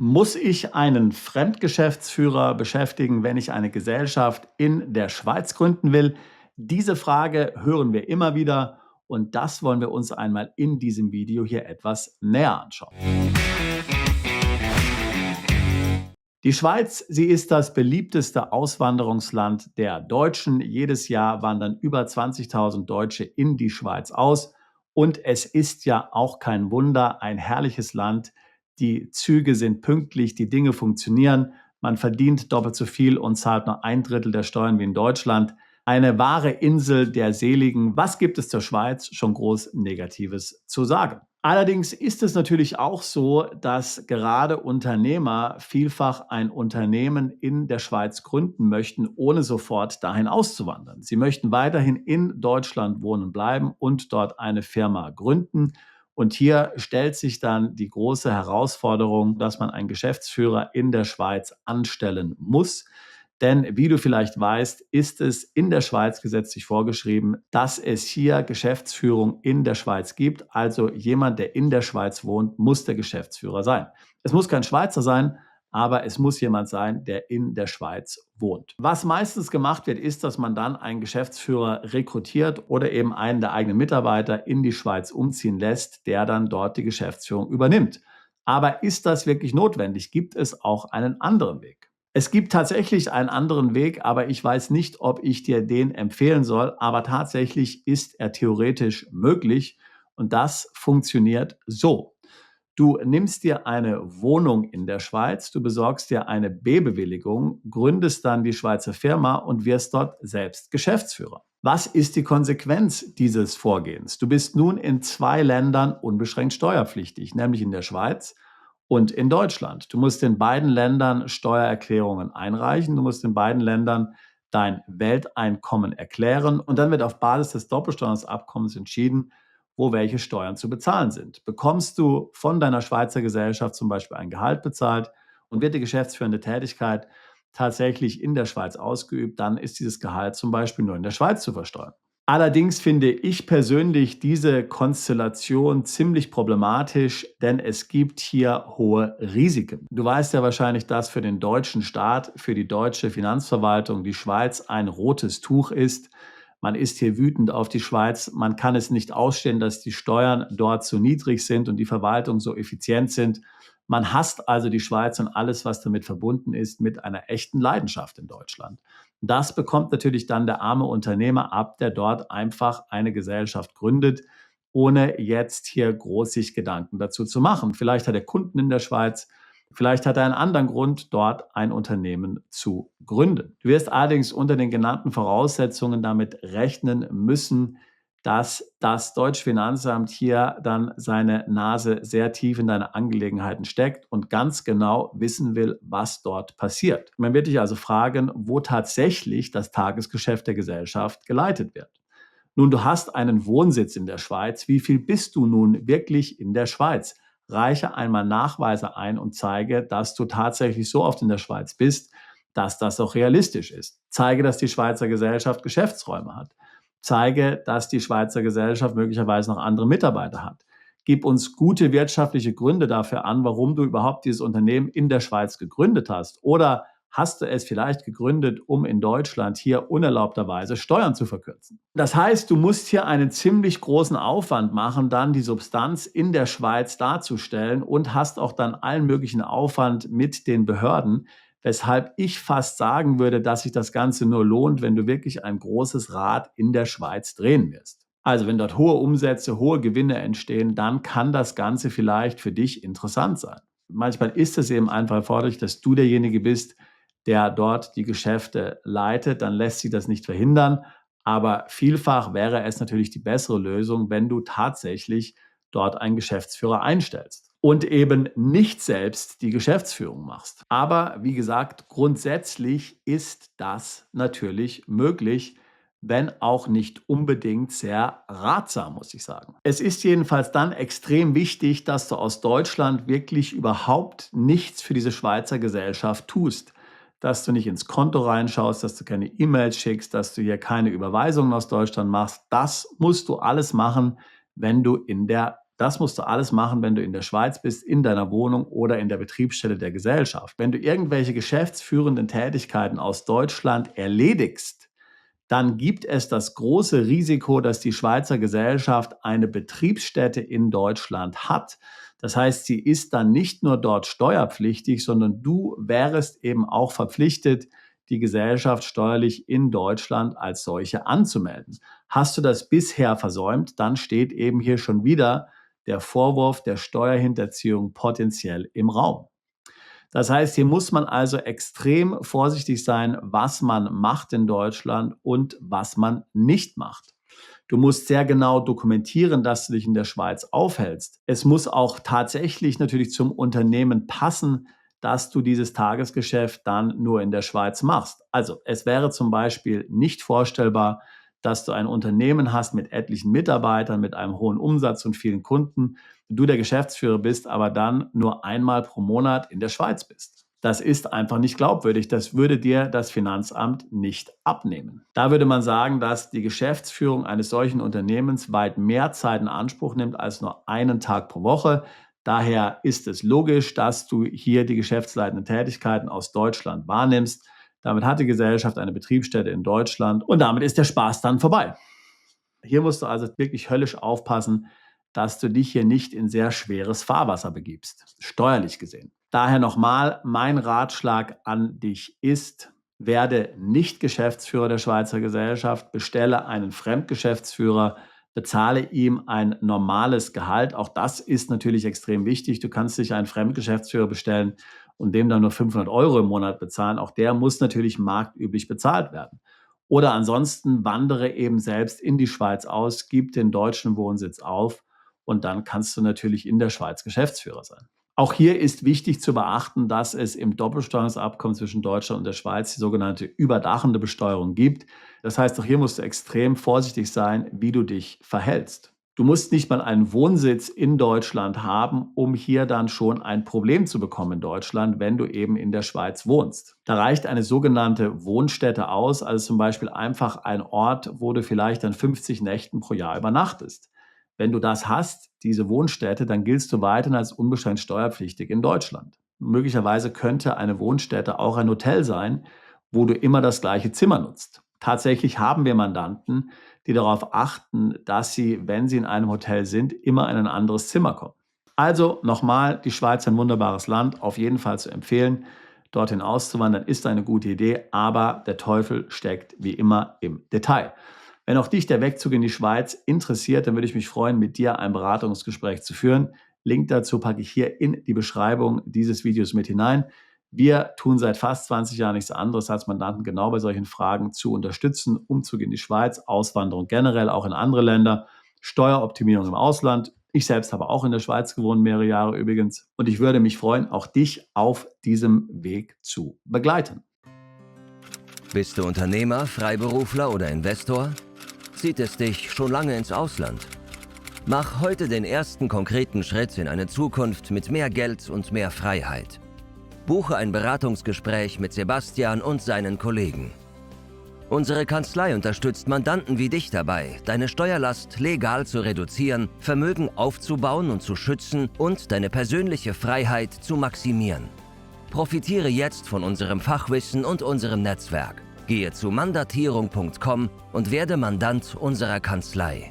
Muss ich einen Fremdgeschäftsführer beschäftigen, wenn ich eine Gesellschaft in der Schweiz gründen will? Diese Frage hören wir immer wieder und das wollen wir uns einmal in diesem Video hier etwas näher anschauen. Die Schweiz, sie ist das beliebteste Auswanderungsland der Deutschen. Jedes Jahr wandern über 20.000 Deutsche in die Schweiz aus. Und es ist ja auch kein Wunder, ein herrliches Land. Die Züge sind pünktlich, die Dinge funktionieren. Man verdient doppelt so viel und zahlt nur ein Drittel der Steuern wie in Deutschland. Eine wahre Insel der Seligen. Was gibt es zur Schweiz schon groß Negatives zu sagen? Allerdings ist es natürlich auch so, dass gerade Unternehmer vielfach ein Unternehmen in der Schweiz gründen möchten, ohne sofort dahin auszuwandern. Sie möchten weiterhin in Deutschland wohnen bleiben und dort eine Firma gründen. Und hier stellt sich dann die große Herausforderung, dass man einen Geschäftsführer in der Schweiz anstellen muss. Denn wie du vielleicht weißt, ist es in der Schweiz gesetzlich vorgeschrieben, dass es hier Geschäftsführung in der Schweiz gibt. Also jemand, der in der Schweiz wohnt, muss der Geschäftsführer sein. Es muss kein Schweizer sein, aber es muss jemand sein, der in der Schweiz wohnt. Was meistens gemacht wird, ist, dass man dann einen Geschäftsführer rekrutiert oder eben einen der eigenen Mitarbeiter in die Schweiz umziehen lässt, der dann dort die Geschäftsführung übernimmt. Aber ist das wirklich notwendig? Gibt es auch einen anderen Weg? Es gibt tatsächlich einen anderen Weg, aber ich weiß nicht, ob ich dir den empfehlen soll. Aber tatsächlich ist er theoretisch möglich und das funktioniert so. Du nimmst dir eine Wohnung in der Schweiz, du besorgst dir eine B-Bewilligung, gründest dann die Schweizer Firma und wirst dort selbst Geschäftsführer. Was ist die Konsequenz dieses Vorgehens? Du bist nun in 2 Ländern unbeschränkt steuerpflichtig, nämlich in der Schweiz und in Deutschland. Du musst in beiden Ländern Steuererklärungen einreichen. Du musst in beiden Ländern dein Welteinkommen erklären. Und dann wird auf Basis des Doppelsteuerungsabkommens entschieden, wo welche Steuern zu bezahlen sind. Bekommst du von deiner Schweizer Gesellschaft zum Beispiel ein Gehalt bezahlt und wird die geschäftsführende Tätigkeit tatsächlich in der Schweiz ausgeübt, dann ist dieses Gehalt zum Beispiel nur in der Schweiz zu versteuern. Allerdings finde ich persönlich diese Konstellation ziemlich problematisch, denn es gibt hier hohe Risiken. Du weißt ja wahrscheinlich, dass für den deutschen Staat, für die deutsche Finanzverwaltung die Schweiz ein rotes Tuch ist. Man ist hier wütend auf die Schweiz. Man kann es nicht ausstehen, dass die Steuern dort so niedrig sind und die Verwaltung so effizient sind. Man hasst also die Schweiz und alles, was damit verbunden ist, mit einer echten Leidenschaft in Deutschland. Das bekommt natürlich dann der arme Unternehmer ab, der dort einfach eine Gesellschaft gründet, ohne jetzt hier groß sich Gedanken dazu zu machen. Vielleicht hat er Kunden in der Schweiz, vielleicht hat er einen anderen Grund, dort ein Unternehmen zu gründen. Du wirst allerdings unter den genannten Voraussetzungen damit rechnen müssen, dass das Deutsche Finanzamt hier dann seine Nase sehr tief in deine Angelegenheiten steckt und ganz genau wissen will, was dort passiert. Man wird dich also fragen, wo tatsächlich das Tagesgeschäft der Gesellschaft geleitet wird. Nun, du hast einen Wohnsitz in der Schweiz. Wie viel bist du nun wirklich in der Schweiz? Reiche einmal Nachweise ein und zeige, dass du tatsächlich so oft in der Schweiz bist, dass das auch realistisch ist. Zeige, dass die Schweizer Gesellschaft Geschäftsräume hat. Zeige, dass die Schweizer Gesellschaft möglicherweise noch andere Mitarbeiter hat. Gib uns gute wirtschaftliche Gründe dafür an, warum du überhaupt dieses Unternehmen in der Schweiz gegründet hast. Oder hast du es vielleicht gegründet, um in Deutschland hier unerlaubterweise Steuern zu verkürzen? Das heißt, du musst hier einen ziemlich großen Aufwand machen, dann die Substanz in der Schweiz darzustellen und hast auch dann allen möglichen Aufwand mit den Behörden, weshalb ich fast sagen würde, dass sich das Ganze nur lohnt, wenn du wirklich ein großes Rad in der Schweiz drehen wirst. Also wenn dort hohe Umsätze, hohe Gewinne entstehen, dann kann das Ganze vielleicht für dich interessant sein. Manchmal ist es eben einfach erforderlich, dass du derjenige bist, der dort die Geschäfte leitet, dann lässt sich das nicht verhindern. Aber vielfach wäre es natürlich die bessere Lösung, wenn du tatsächlich dort einen Geschäftsführer einstellst und eben nicht selbst die Geschäftsführung machst. Aber wie gesagt, grundsätzlich ist das natürlich möglich, wenn auch nicht unbedingt sehr ratsam, muss ich sagen. Es ist jedenfalls dann extrem wichtig, dass du aus Deutschland wirklich überhaupt nichts für diese Schweizer Gesellschaft tust. Dass du nicht ins Konto reinschaust, dass du keine E-Mails schickst, dass du hier keine Überweisungen aus Deutschland machst. Das musst du alles machen, wenn du in der Das musst du alles machen, wenn du in der Schweiz bist, in deiner Wohnung oder in der Betriebsstätte der Gesellschaft. Wenn du irgendwelche geschäftsführenden Tätigkeiten aus Deutschland erledigst, dann gibt es das große Risiko, dass die Schweizer Gesellschaft eine Betriebsstätte in Deutschland hat. Das heißt, sie ist dann nicht nur dort steuerpflichtig, sondern du wärest eben auch verpflichtet, die Gesellschaft steuerlich in Deutschland als solche anzumelden. Hast du das bisher versäumt, dann steht eben hier schon wieder der Vorwurf der Steuerhinterziehung potenziell im Raum. Das heißt, hier muss man also extrem vorsichtig sein, was man macht in Deutschland und was man nicht macht. Du musst sehr genau dokumentieren, dass du dich in der Schweiz aufhältst. Es muss auch tatsächlich natürlich zum Unternehmen passen, dass du dieses Tagesgeschäft dann nur in der Schweiz machst. Also es wäre zum Beispiel nicht vorstellbar, dass du ein Unternehmen hast mit etlichen Mitarbeitern, mit einem hohen Umsatz und vielen Kunden, du der Geschäftsführer bist, aber dann nur einmal pro Monat in der Schweiz bist. Das ist einfach nicht glaubwürdig. Das würde dir das Finanzamt nicht abnehmen. Da würde man sagen, dass die Geschäftsführung eines solchen Unternehmens weit mehr Zeit in Anspruch nimmt als nur einen Tag pro Woche. Daher ist es logisch, dass du hier die geschäftsleitenden Tätigkeiten aus Deutschland wahrnimmst. Damit hat die Gesellschaft eine Betriebsstätte in Deutschland und damit ist der Spaß dann vorbei. Hier musst du also wirklich höllisch aufpassen, dass du dich hier nicht in sehr schweres Fahrwasser begibst, steuerlich gesehen. Daher nochmal, mein Ratschlag an dich ist, werde nicht Geschäftsführer der Schweizer Gesellschaft, bestelle einen Fremdgeschäftsführer, bezahle ihm ein normales Gehalt. Auch das ist natürlich extrem wichtig. Du kannst dich einen Fremdgeschäftsführer bestellen und dem dann nur 500 € im Monat bezahlen. Auch der muss natürlich marktüblich bezahlt werden. Oder ansonsten wandere eben selbst in die Schweiz aus, gib den deutschen Wohnsitz auf und dann kannst du natürlich in der Schweiz Geschäftsführer sein. Auch hier ist wichtig zu beachten, dass es im Doppelbesteuerungsabkommen zwischen Deutschland und der Schweiz die sogenannte überdachende Besteuerung gibt. Das heißt, auch hier musst du extrem vorsichtig sein, wie du dich verhältst. Du musst nicht mal einen Wohnsitz in Deutschland haben, um hier dann schon ein Problem zu bekommen in Deutschland, wenn du eben in der Schweiz wohnst. Da reicht eine sogenannte Wohnstätte aus, also zum Beispiel einfach ein Ort, wo du vielleicht an 50 Nächten pro Jahr übernachtest. Wenn du das hast, diese Wohnstätte, dann giltst du weiterhin als unbeschränkt steuerpflichtig in Deutschland. Möglicherweise könnte eine Wohnstätte auch ein Hotel sein, wo du immer das gleiche Zimmer nutzt. Tatsächlich haben wir Mandanten, die darauf achten, dass sie, wenn sie in einem Hotel sind, immer in ein anderes Zimmer kommen. Also nochmal, die Schweiz ist ein wunderbares Land, auf jeden Fall zu empfehlen. Dorthin auszuwandern ist eine gute Idee, aber der Teufel steckt wie immer im Detail. Wenn auch dich der Wegzug in die Schweiz interessiert, dann würde ich mich freuen, mit dir ein Beratungsgespräch zu führen. Link dazu packe ich hier in die Beschreibung dieses Videos mit hinein. Wir tun seit fast 20 Jahren nichts anderes, als Mandanten genau bei solchen Fragen zu unterstützen. Umzug in die Schweiz, Auswanderung generell, auch in andere Länder, Steueroptimierung im Ausland. Ich selbst habe auch in der Schweiz gewohnt, mehrere Jahre übrigens. Und ich würde mich freuen, auch dich auf diesem Weg zu begleiten. Bist du Unternehmer, Freiberufler oder Investor? Zieht es dich schon lange ins Ausland? Mach heute den ersten konkreten Schritt in eine Zukunft mit mehr Geld und mehr Freiheit. Buche ein Beratungsgespräch mit Sebastian und seinen Kollegen. Unsere Kanzlei unterstützt Mandanten wie dich dabei, deine Steuerlast legal zu reduzieren, Vermögen aufzubauen und zu schützen und deine persönliche Freiheit zu maximieren. Profitiere jetzt von unserem Fachwissen und unserem Netzwerk. Gehe zu mandatierung.com und werde Mandant unserer Kanzlei.